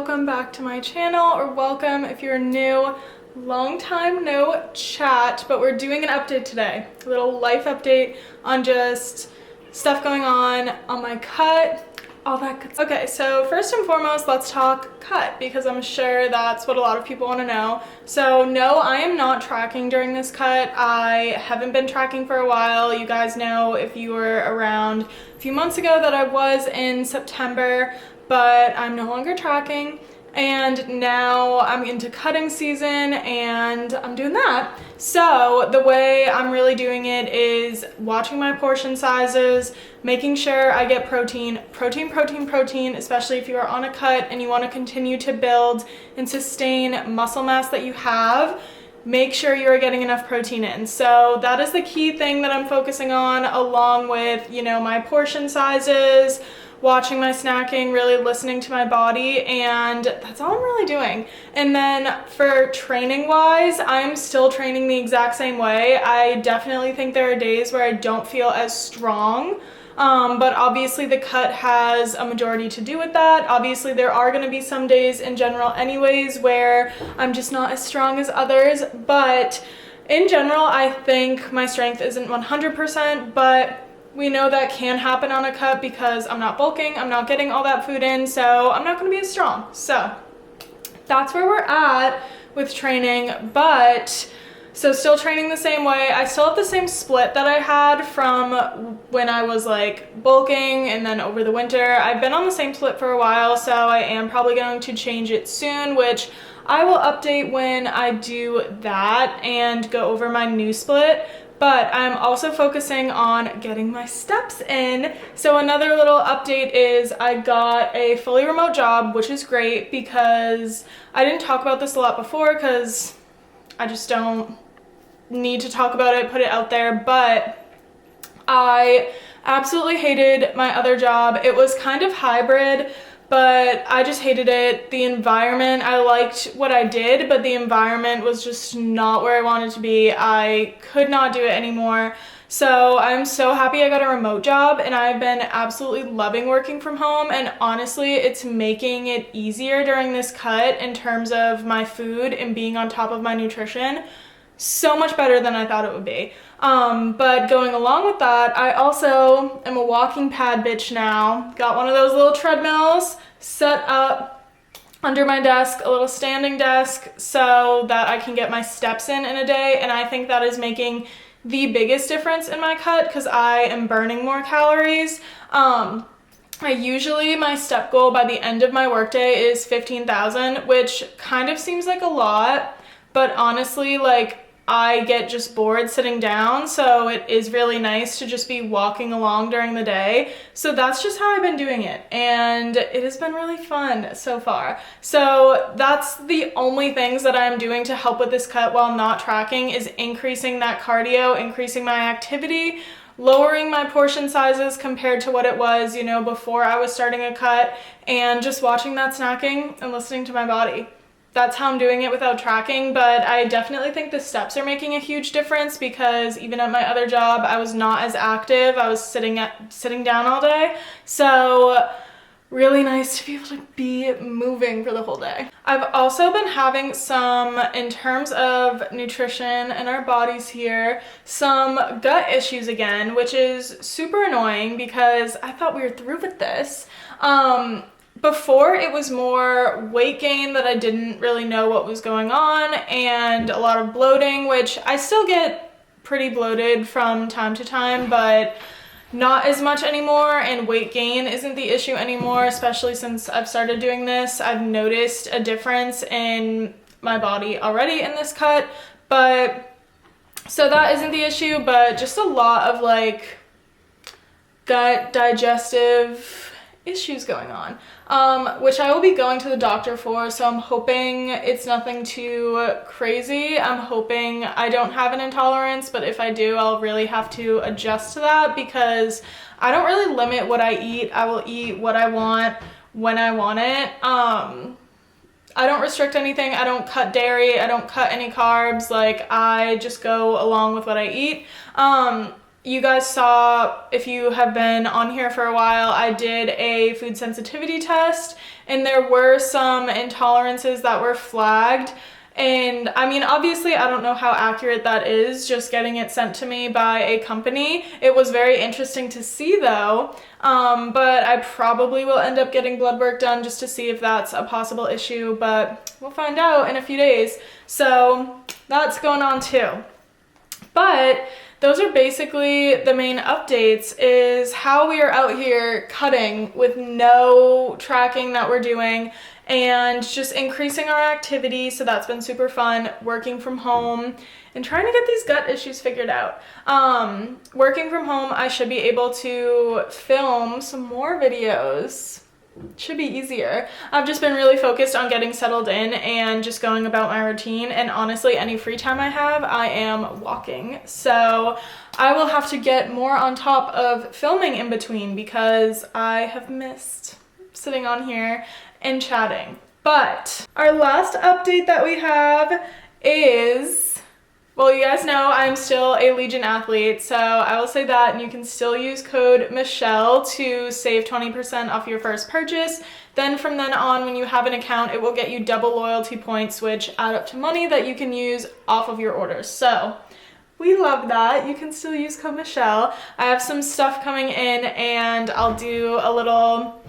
welcome back to my channel, or welcome if you're new. Long time no chat, but we're doing an update today. A little life update on just stuff going on my cut, all that good stuff. Okay, so first and foremost, let's talk cut, because I'm sure that's what a lot of people want to know. So no, I am not tracking during this cut. I haven't been tracking for a while. You guys know, if you were around a few months ago, that I was in September, but I'm no longer tracking. And now I'm into cutting season and I'm doing that. So the way I'm really doing it is watching my portion sizes, making sure I get protein, especially if you are on a cut and you want to continue to build and sustain muscle mass that you have. Make sure you're getting enough protein in. So that is the key thing that I'm focusing on, along with, you know, my portion sizes, watching my snacking, really listening to my body, and that's all I'm really doing. And then for training wise, I'm still training the exact same way. I definitely think there are days where I don't feel as strong, but obviously the cut has a majority to do with that. Obviously there are going to be some days in general anyways where I'm just not as strong as others, but in general I think my strength isn't 100%, but we know that can happen on a cut because I'm not bulking, I'm not getting all that food in, so I'm not going to be as strong. So that's where we're at with training, but so still training the same way. I still have the same split that I had from when I was like bulking and then over the winter. I've been on the same split for a while, so I am probably going to change it soon, which I will update when I do that and go over my new split. But I'm also focusing on getting my steps in. So another little update is I got a fully remote job, which is great because I didn't talk about this a lot before because I just don't need to talk about it, put it out there. But I absolutely hated my other job. It was kind of hybrid, but I just hated it. The environment, I liked what I did, but the environment was just not where I wanted to be. I could not do it anymore. So I'm so happy I got a remote job, and I've been absolutely loving working from home. And honestly, it's making it easier during this cut in terms of my food and being on top of my nutrition. So much better than I thought it would be. But going along with that, I also am a walking pad bitch now. Got one of those little treadmills set up under my desk, a little standing desk, so that I can get my steps in a day. And I think that is making the biggest difference in my cut because I am burning more calories. My step goal by the end of my workday is 15,000, which kind of seems like a lot, but honestly, like, I get just bored sitting down, so it is really nice to just be walking along during the day. So that's just how I've been doing it, and it has been really fun so far. So that's the only things that I'm doing to help with this cut while not tracking, is increasing that cardio, increasing my activity, lowering my portion sizes compared to what it was, you know, before I was starting a cut, and just watching that snacking and listening to my body. That's how I'm doing it without tracking, but I definitely think the steps are making a huge difference because even at my other job, I was not as active. I was sitting down all day. So really nice to be able to be moving for the whole day. I've also been having some, in terms of nutrition and our bodies here, some gut issues again, which is super annoying because I thought we were through with this. Before, it was more weight gain that I didn't really know what was going on, and a lot of bloating, which I still get pretty bloated from time to time, but not as much anymore, and weight gain isn't the issue anymore, especially since I've started doing this. I've noticed a difference in my body already in this cut, but so that isn't the issue, but just a lot of like gut digestive issues going on, which I will be going to the doctor for, so I'm hoping it's nothing too crazy. I'm hoping I don't have an intolerance, but if I do, I'll really have to adjust to that because I don't really limit what I eat. I will eat what I want when I want it. I don't restrict anything. I don't cut dairy. I don't cut any carbs. Like, I just go along with what I eat. you guys saw, if you have been on here for a while, I did a food sensitivity test, and there were some intolerances that were flagged. And I mean, obviously, I don't know how accurate that is, just getting it sent to me by a company. It was very interesting to see though, but I probably will end up getting blood work done just to see if that's a possible issue, but we'll find out in a few days. So that's going on too. But those are basically the main updates, is how we are out here cutting with no tracking that we're doing and just increasing our activity. So that's been super fun, working from home and trying to get these gut issues figured out. Working from home, I should be able to film some more videos. Should be easier. I've just been really focused on getting settled in and just going about my routine, and honestly, any free time I have, I am walking. So I will have to get more on top of filming in between because I have missed sitting on here and chatting. But our last update that we have is, well, you guys know I'm still a Legion athlete, so I will say that, and you can still use code Michelle to save 20% off your first purchase. Then from then on, when you have an account, it will get you double loyalty points, which add up to money that you can use off of your orders. So we love that. You can still use code Michelle. I have some stuff coming in, and I'll do a little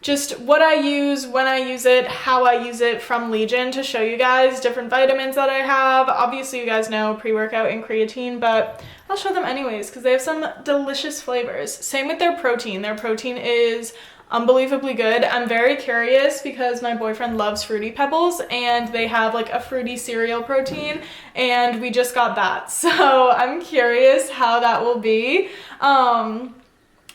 just what I use, when I use it, how I use it from Legion to show you guys different vitamins that I have. Obviously, you guys know pre-workout and creatine, but I'll show them anyways because they have some delicious flavors. Same with their protein. Their protein is unbelievably good. I'm very curious because my boyfriend loves Fruity Pebbles, and they have like a fruity cereal protein, and we just got that. So I'm curious how that will be. He'll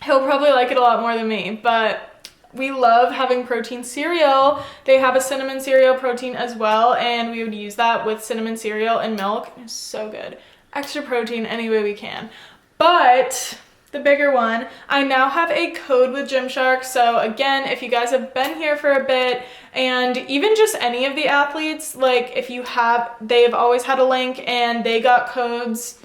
probably like it a lot more than me, but we love having protein cereal. They have a cinnamon cereal protein as well, and we would use that with cinnamon cereal and milk. It's so good. Extra protein any way we can. But the bigger one, I now have a code with Gymshark. So again, if you guys have been here for a bit, and even just any of the athletes, like if you have, they've always had a link, and they got codes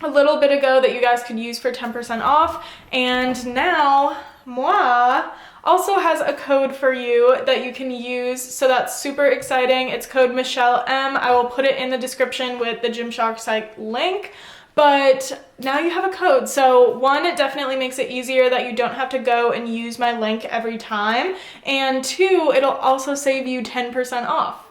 a little bit ago that you guys could use for 10% off. And now Moi also has a code for you that you can use, so that's super exciting. It's code Michelle M. I will put it in the description with the Gymshark site link. But now you have a code. So one, it definitely makes it easier that you don't have to go and use my link every time. And two, it'll also save you 10% off.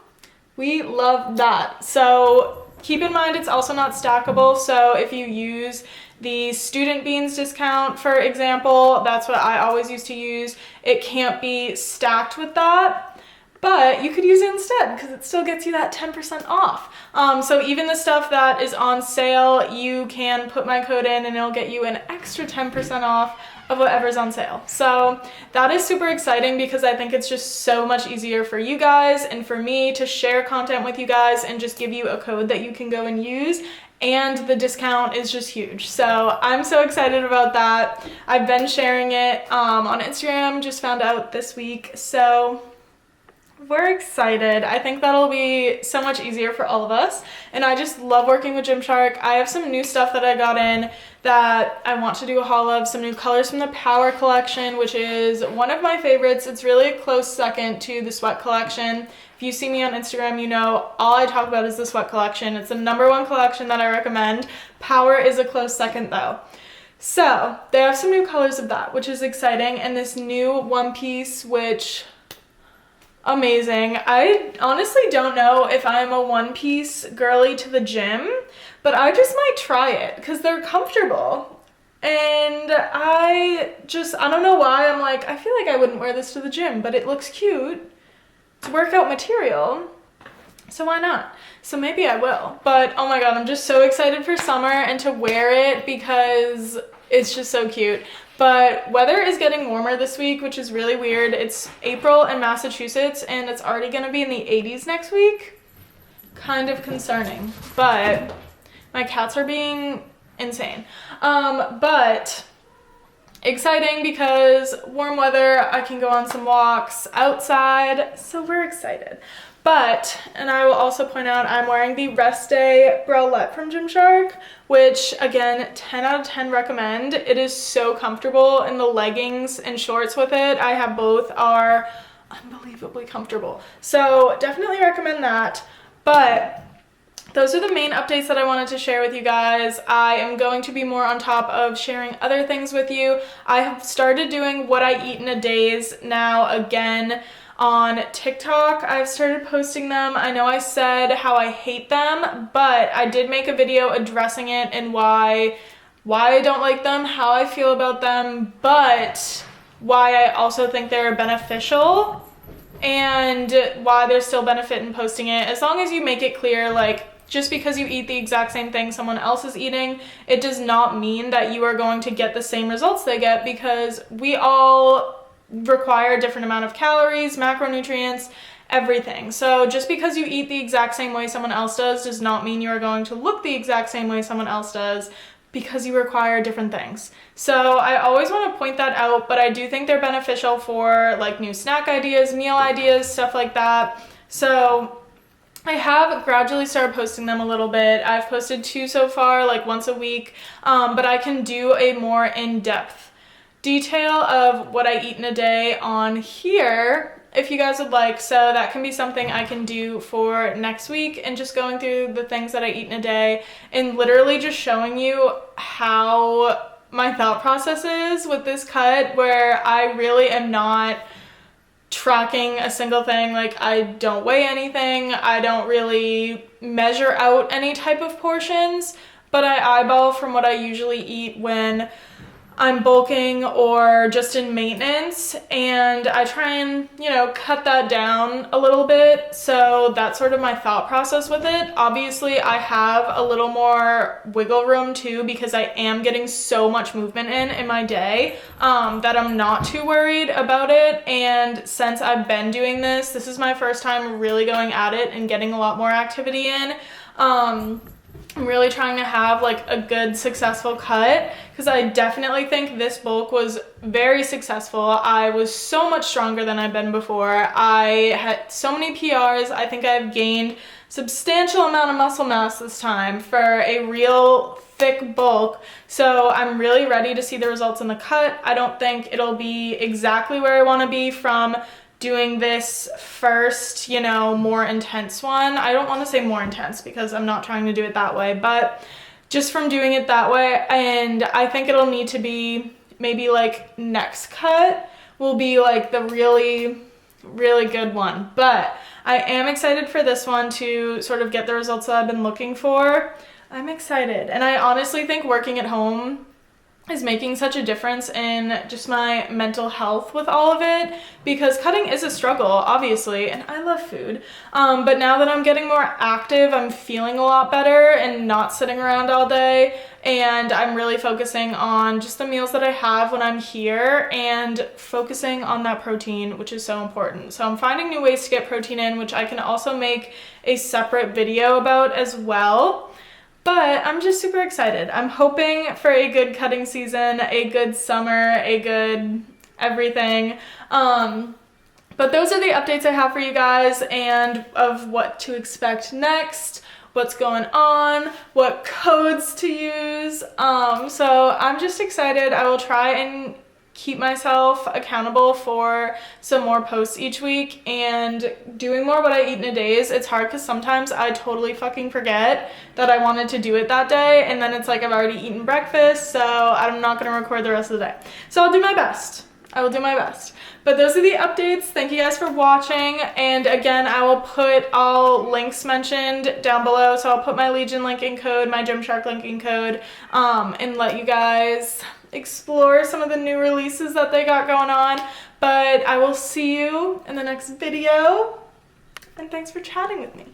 We love that. So keep in mind, it's also not stackable. So if you use the student beans discount, for example, that's what I always used to use. It can't be stacked with that, but you could use it instead because it still gets you that 10% off. So even the stuff that is on sale, you can put my code in and it'll get you an extra 10% off of whatever's on sale. So that is super exciting because I think it's just so much easier for you guys and for me to share content with you guys and just give you a code that you can go and use. And the discount is just huge. So I'm so excited about that. I've been sharing it on Instagram, just found out this week. So we're excited. I think that'll be so much easier for all of us. And I just love working with Gymshark. I have some new stuff that I got in that I want to do a haul of, some new colors from the Power collection, which is one of my favorites. It's really a close second to the Sweat collection. If you see me on Instagram, you know all I talk about is the Sweat collection. It's the #1 collection that I recommend. Power is a close second though. So they have some new colors of that, which is exciting. And this new one piece, which amazing. I honestly don't know if I'm a one piece girly to the gym, but I just might try it because they're comfortable. And I don't know why, I'm like, I feel like I wouldn't wear this to the gym, but it looks cute. It's workout material, so why not? So maybe I will. But oh my god, I'm just so excited for summer and to wear it because it's just so cute. But weather is getting warmer this week, which is really weird. It's April in Massachusetts and it's already gonna be in the 80s next week. Kind of concerning, but my cats are being insane. But exciting because warm weather, I can go on some walks outside, so we're excited. But, and I will also point out, I'm wearing the Rest Day bralette from Gymshark, which again, 10 out of 10 recommend. It is so comfortable, and the leggings and shorts with it, I have both, are unbelievably comfortable. So definitely recommend that. But those are the main updates that I wanted to share with you guys. I am going to be more on top of sharing other things with you. I have started doing what I eat in a days now again on TikTok. I've started posting them. I know I said how I hate them, but I did make a video addressing it and why I don't like them, how I feel about them, but why I also think they're beneficial and why there's still benefit in posting it. As long as you make it clear, like, just because you eat the exact same thing someone else is eating, it does not mean that you are going to get the same results they get, because we all require a different amount of calories, macronutrients, everything. So just because you eat the exact same way someone else does not mean you are going to look the exact same way someone else does, because you require different things. So I always want to point that out, but I do think they're beneficial for like new snack ideas, meal ideas, stuff like that. So I have gradually started posting them a little bit. I've posted 2 so far, like once a week, but I can do a more in-depth detail of what I eat in a day on here if you guys would like. So that can be something I can do for next week, and just going through the things that I eat in a day and literally just showing you how my thought process is with this cut, where I really am not tracking a single thing. Like, I don't weigh anything, I don't really measure out any type of portions, but I eyeball from what I usually eat when I'm bulking or just in maintenance, and I try and, you know, cut that down a little bit. So that's sort of my thought process with it. Obviously, I have a little more wiggle room too, because I am getting so much movement in my day, that I'm not too worried about it. And since I've been doing this is my first time really going at it and getting a lot more activity in. I'm really trying to have like a good successful cut, because I definitely think this bulk was very successful. I was so much stronger than I've been before. I had so many PRs. I think I've gained substantial amount of muscle mass this time for a real thick bulk. So I'm really ready to see the results in the cut. I don't think it'll be exactly where I want to be from doing this first, you know, more intense one. I don't want to say more intense because I'm not trying to do it that way, but just from doing it that way. And I think it'll need to be maybe like next cut will be like the really, really good one. But I am excited for this one to sort of get the results that I've been looking for. I'm excited. And I honestly think working at home is making such a difference in just my mental health with all of it, because cutting is a struggle, obviously, and I love food. But now that I'm getting more active, I'm feeling a lot better and not sitting around all day, and I'm really focusing on just the meals that I have when I'm here and focusing on that protein, which is so important. So I'm finding new ways to get protein in, which I can also make a separate video about as well. But I'm just super excited. I'm hoping for a good cutting season, a good summer, a good everything. But those are the updates I have for you guys, and of what to expect next, what's going on, what codes to use. So I'm just excited. I will try and keep myself accountable for some more posts each week and doing more what I eat in a days. It's hard because sometimes I totally fucking forget that I wanted to do it that day, and then it's like I've already eaten breakfast, so I'm not going to record the rest of the day. So I'll do my best. I will do my best. But those are the updates. Thank you guys for watching. And again, I will put all links mentioned down below. So I'll put my Legion linking code, my Gymshark linking code, and let you guys explore some of the new releases that they got going on. But I will see you in the next video, and thanks for chatting with me.